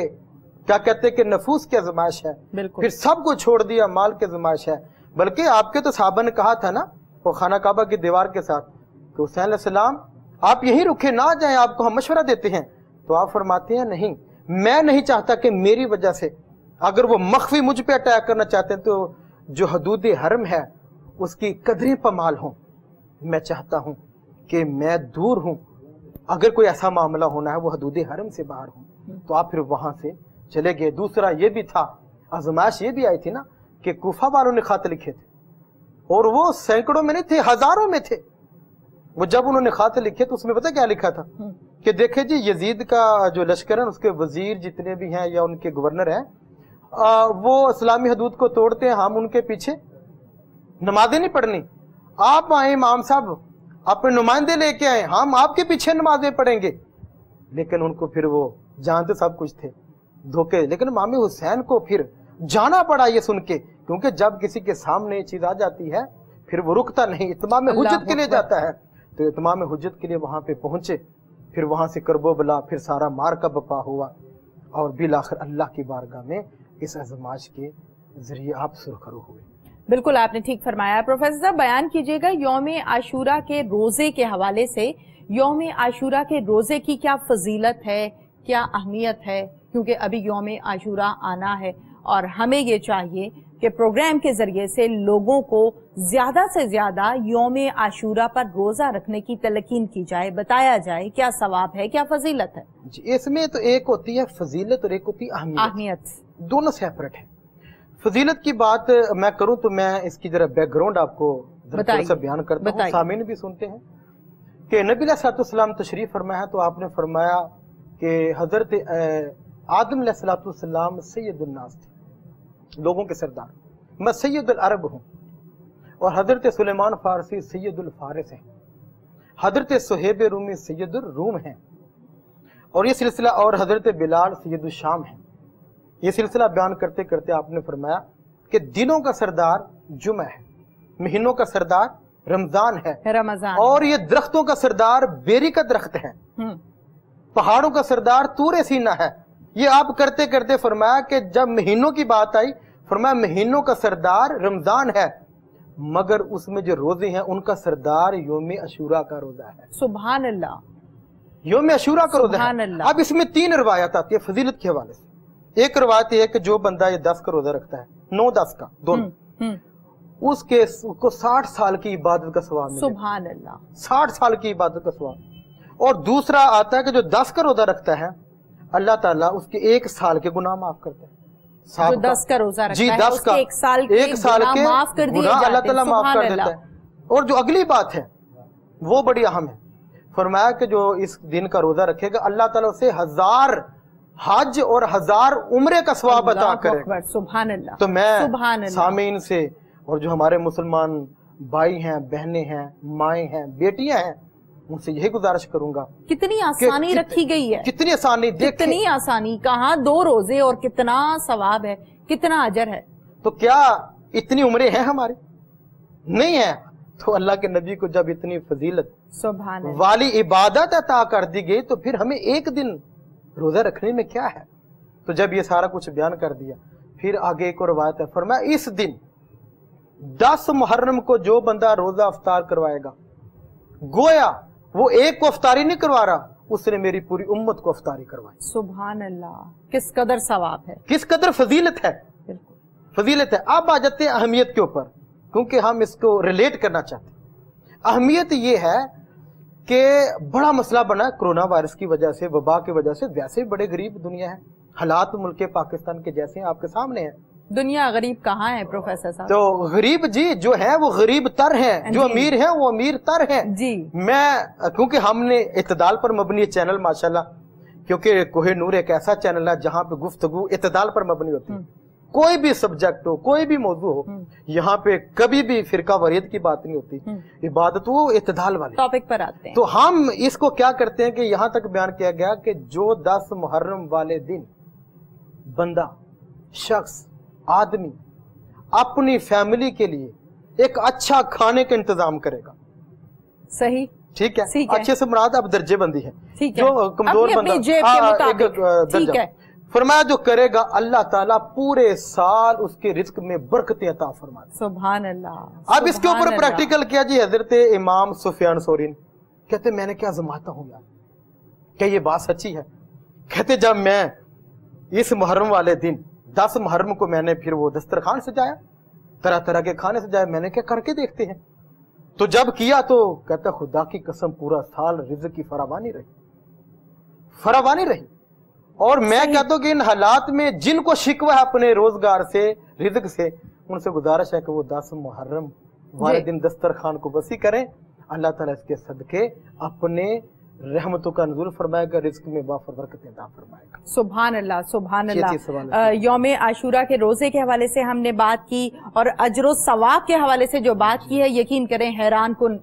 क्या कहते हैं कि नफूस की आजमाइश है, फिर सब को छोड़ दिया, माल की आजमाइश है। बल्कि आपके तो साहबा ने कहा था ना वो खाना काबा की दीवार के साथ कि हुसैन अलैहिस्सलाम आप यहीं रुके ना जाएं, आपको हम मशवरा देते हैं। तो आप फरमाते हैं नहीं, मैं नहीं चाहता कि मेरी वजह से अगर वो मख्फी मुझ पे अटैक करना चाहते हैं तो जो हदूद हरम है उसकी कदरें पमाल हों। मैं चाहता हूं कि मैं दूर हूं, अगर कोई ऐसा मामला होना है वो हदूद हरम से बाहर हूं। तो आप फिर वहां से चले गए। दूसरा ये भी था, आजमाइश ये भी आई थी ना कि कूफा वालों ने खत लिखे थे और वो सैकड़ों में नहीं थे, हजारों में थे। वो जब उन्होंने खत लिखे तो उसमें पता क्या लिखा था कि देखे जी यजीद का जो लश्कर है उसके वजीर जितने भी हैं या उनके गवर्नर हैं वो इस्लामी हदूद को तोड़ते हैं, हम उनके पीछे नमाजें नहीं पढ़नी। आप आए इमाम साहब अपने नुमाइंदे लेके आए, हम आपके पीछे नमाजें पढ़ेंगे। लेकिन उनको फिर वो जानते सब कुछ थे धोखे। लेकिन इमाम हुसैन को फिर जाना पड़ा ये सुन के, क्योंकि जब किसी के सामने ये चीज आ जाती है फिर वो रुकता नहीं, इत्माम हुज्जत के लिए जाता है। तो इत्माम हुज्जत के लिए वहां पे पहुंचे, फिर वहां से करबो बला, फिर सारा मार का बपा हुआ और बिल आखिर अल्लाह की बारगाह में इस आजमाइश के जरिए आप सुरखरू हुए। बिल्कुल आपने ठीक फरमाया। प्रोफेसर साहब बयान कीजिएगा यौम आशूरा के रोजे के हवाले से, यौम आशूरा के रोजे की क्या फजीलत है, क्या अहमियत है? क्योंकि अभी यौम आशूरा आना है और हमें ये चाहिए कि प्रोग्राम के जरिए से लोगों को ज्यादा से ज्यादा यौम आशूरा पर रोजा रखने की तलकीन की जाए, बताया जाए क्या सवाब है, क्या फजीलत है। जी, इसमें तो एक होती है फजीलत और एक होती है अहमियत, दोनों सेपरेट है। फजीलत की बात मैं करूं तो मैं इसकी जरा बैकग्राउंड आपको थोड़ा सा बयान करता हूं, सामीन भी सुनते हैं कि नबी अलैहिस्सलाम तशरीफ फरमाया है तो आपने फरमाया कि हजरत आदम अलैहिस्सलाम सैयद उन्नास थे, लोगों के सरदार। मैं सैयद अल अरब हूँ और हजरत सुलेमान फारसी सैयद उल फारिस हैं, हजरत सुहेब रूमी सैयद उल रूम हैं, और ये सिलसिला, और हजरत बिलाल सैयद उल शाम हैं। ये सिलसिला बयान करते करते आपने फरमाया कि दिनों का सरदार जुमा है, महीनों का सरदार रमजान है, रमजान, और ये दरख्तों का सरदार बेरी का दरख्त है, पहाड़ों का सरदार तूरे सीना है। ये आप करते करते फरमाया कि जब महीनों की बात आई, फरमाया महीनों का सरदार रमजान है, मगर उसमें जो रोजे हैं उनका सरदार योम अशूरा का रोजा है। सुभान अल्लाह, योम अशूरा का रोजा है। अब इसमें 3 रिवायत आती है फजीलत के हवाले से। एक रिवायत है कि जो बंदा ये 10 का रोजा रखता है, 9-10 का दोनों, उसको 60 साल की इबादत का सवाब मिलेगा। सुभान अल्लाह, 60 साल की इबादत का सवाब। और दूसरा आता है कि जो 10 का रोजा रखता है, अल्लाह ताला उसके 1 साल के गुनाह माफ करते हैं। जो 10 का रोजा रखता जी, है, 10 का 1 साल के माफ कर दिए अल्लाह ताला माफ कर देता है। और जो अगली बात है वो बड़ी अहम है, फरमाया कि जो इस दिन का रोजा रखेगा अल्लाह ताला उसे 1000 हज और 1000 उम्रे का सवाब अता करेगा। सुभान अल्लाह। तो मैं सामीन से और जो हमारे मुसलमान भाई हैं, बहनें हैं, माएँ हैं, बेटियां हैं, उनसे यही गुजारिश करूंगा। कितनी आसानी रखी गई है, कितनी आसानी, कितनी आसानी, कहाँ 2 रोजे और कितना सवाब है, कितना अजर है। तो क्या इतनी उम्रें हैं हमारी? नहीं है। तो अल्लाह के नबी को जब इतनी फजीलत वाली इबादत अता कर दी गई, तो फिर हमें एक दिन रोजा रखने में क्या है? तो जब ये सारा कुछ बयान कर दिया, फिर आगे एक और रवायत है, फरमाया इस दिन 10 मुहर्रम को जो बंदा रोजा अफ्तार करवाएगा, गोया वो एक को अफ्तारी नहीं करवा रहा, उसने मेरी पूरी उम्मत को अफ्तारी करवाई। सुभान अल्लाह, किस कदर सवाब है, किस कदर फजीलत है, फजीलत है। अब आ जाते हैं अहमियत के ऊपर, क्योंकि हम इसको रिलेट करना चाहते हैं। अहमियत ये है कि बड़ा मसला बना कोरोना वायरस की वजह से, वबा की वजह से। वैसे ही बड़े गरीब दुनिया है, हालात मुल्क पाकिस्तान के जैसे आपके सामने हैं। दुनिया गरीब कहाँ है प्रोफेसर साहब? तो गरीब जी जो है वो गरीब तर हैं, जो अमीर हैं वो अमीर तर हैं जी। मैं क्योंकि हमने इत्तेदाल पर मबनी चैनल माशाल्लाह, क्योंकि कोहे नूर एक ऐसा चैनल है जहाँ पे गुफ्तगू इत्तेदाल पर मबनी होती है। कोई भी सब्जेक्ट हो, कोई भी मौजू हो, यहाँ पे कभी भी फिरका वरीद की बात नहीं होती, इबादत वो इत्तेदाल वाले टॉपिक पर आते हैं। तो हम इसको क्या करते हैं कि यहाँ तक बयान किया गया कि जो 10 मुहर्रम वाले दिन बंदा, शख्स, आदमी अपनी फैमिली के लिए एक अच्छा खाने का इंतजाम करेगा, सही, ठीक है, अच्छे से मुराद अब दर्जे बंदी है, जो कमजोर बंदा दर्जा, फरमाया जो करेगा अल्लाह ताला पूरे साल उसके रिस्क में बरकतें अता फरमाए। सुभान अल्लाह। अब इसके ऊपर प्रैक्टिकल किया जी हजरत इमाम सुफियान सौरी ने, कहते मैंने क्या आजमाता हूं यार, क्या ये बात सच्ची है? कहते जब मैं इस मुहर्रम वाले दिन 10 मुहर्रम को मैंने फिर वो दस्तरखान सजाया, तरह तरह के खाने सजाए, मैंने क्या करके देखते हैं। तो जब किया तो कहता खुदा की कसम पूरा साल रिज़्क़ की फरावानी रही, फरावानी रही। और मैं कहता हूं कि इन हालात में जिनको शिकवा है अपने रोजगार से, रिज़्क़ से, उनसे गुजारिश है कि वो 10 मुहर्रम वाले दिन दस्तरखान को वसी करें। अल्लाह ताला इसके सदके अपने रहमतों का नुज़ूल फरमाएगा, रिज़्क़ में वाफर बरकतें अता फरमाएगा। सुभान अल्लाह, सुभान अल्लाह। यौम आशूरा के रोजे के हवाले से हमने बात की और अजर सवाब के हवाले से जो बात की है, यकीन करें हैरान कुन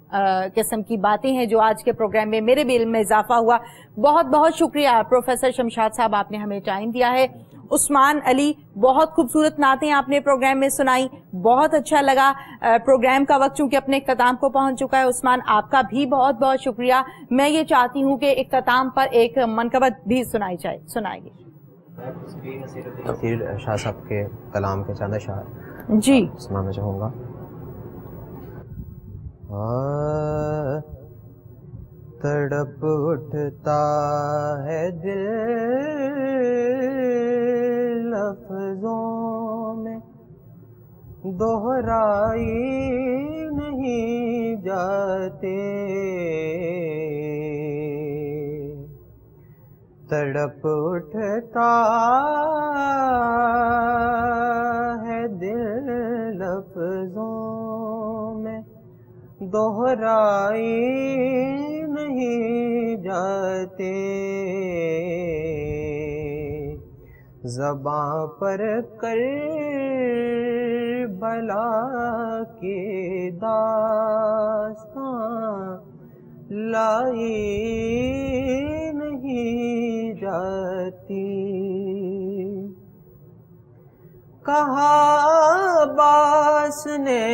किस्म की बातें हैं जो आज के प्रोग्राम में मेरे भी इल्म में इजाफा हुआ। बहुत बहुत शुक्रिया प्रोफेसर शमशाद साहब, आपने हमें टाइम दिया है। उस्मान अली, बहुत खूबसूरत नातें आपने प्रोग्राम में सुनाई, बहुत अच्छा लगा। प्रोग्राम का वक्त चूंकि अपने इख्तिताम को पहुंच चुका है, उस्मान आपका भी बहुत बहुत शुक्रिया। मैं ये चाहती हूँ कि इख्तिताम पर एक मनकबत भी सुनाई जाए, सुनाइए। नसीर शाह साहब के कलाम के चंद अशआर जी सुनाना चाहूँगा। तड़प उठता है दिल लफ्जों में, दोहराई नहीं जाते, तड़प उठता है दिल लफ्जों में, दोहराई नहीं जाते, زباں پر کربلا کی داستان لائی نہیں جاتی. کہا عباس نے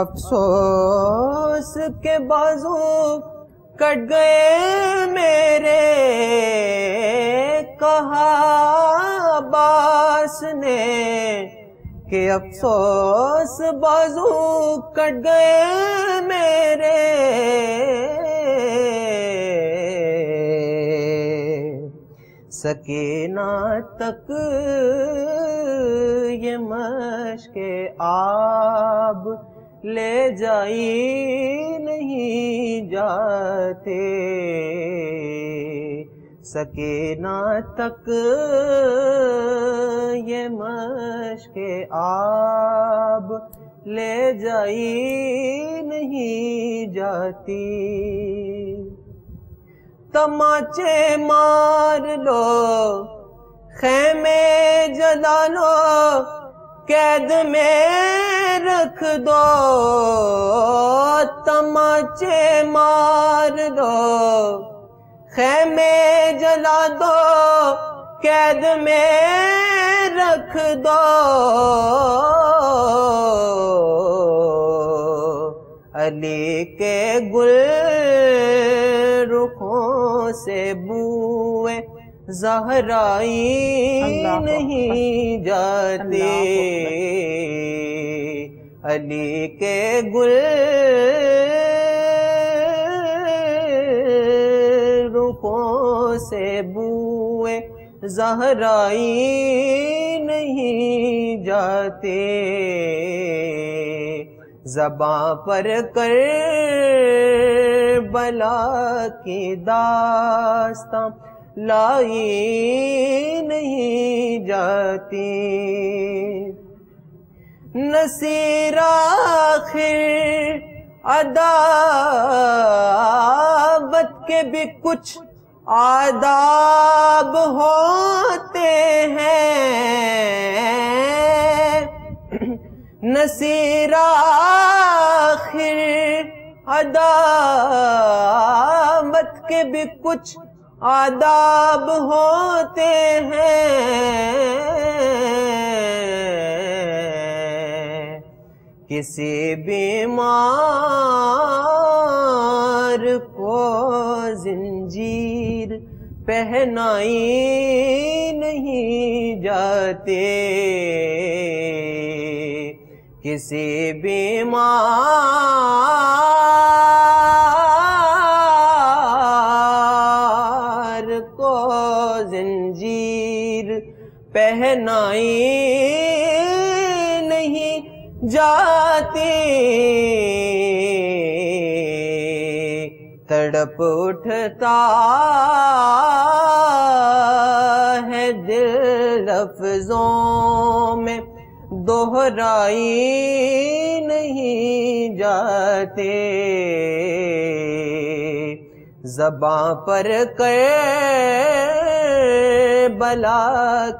افسوس کے بازو کٹ گئے میرے. کہا عباس نے کہ افسوس بازو کٹ گئے میرے. سکینہ تک یہ مشک آب لے جائی نہیں جاتے. سکینہ تک یہ مشک آب لے جائی نہیں جاتی. تماچے مار لو خیمے جلا لو قید میں رکھ دو. تماچے مار لو خیمے جلا دو قید میں رکھ دو. علی کے گل رخوں سے بوئے زہرائی نہیں جاتے. علی کے گل رخوں سے بوئے زہرائی نہیں جاتے. زباں پر کربلا کی داستان لائی نہیں جاتی. نصیر آخر عداوت کے بھی کچھ آداب ہوتے ہیں. نصیر آخر عداوت کے بھی کچھ آداب ہوتے ہیں. کسی بیمار کو زنجیر پہنائی نہیں جاتے. کسی بیمار کو زنجیر پہنائی نہیں جاتی. تڑپ اٹھتا ہے دل لفظوں میں دہرائی نہیں جاتے. زباں پر کربلا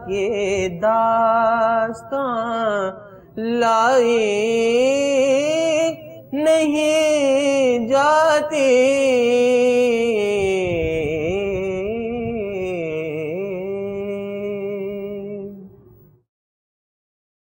کے داستان لائی نہیں جاتی.